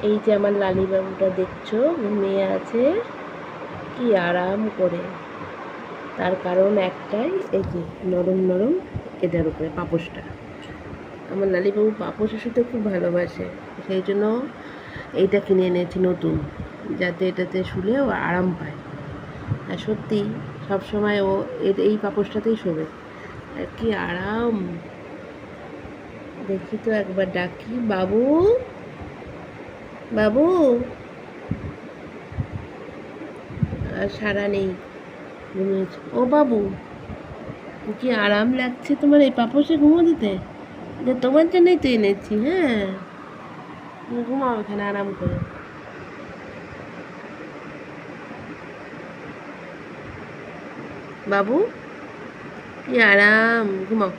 এই যে আমার লালি বাবুটা দেখছো ঘুমিয়ে আছে কি আরাম করে। তার কারণ একটাই, এই যে নরম নরম এটার উপরে পাপোশটা। আমার লালি বাবু পাপোশ শুতে খুব ভালোবাসে, সেই জন্য এইটা কিনে এনেছি নতুন, যাতে এটাতে শুলেও আরাম পায়। আর সত্যি সবসময় ও এই পাপোশটাতেই শোবে, আর কি আরাম। দেখি তো একবার ডাকি, বাবু বাবু, আর সাড়া নেই, ঘুমিয়েছে। ও বাবু, কি আরাম লাগছে তোমার এই পাপোশে ঘুমো দিতে, যে তোমার জন্যই তো এনেছি। হ্যাঁ, তুমি ঘুমাও এখানে আরাম করে। বাবু, কি আরাম, ঘুমাও।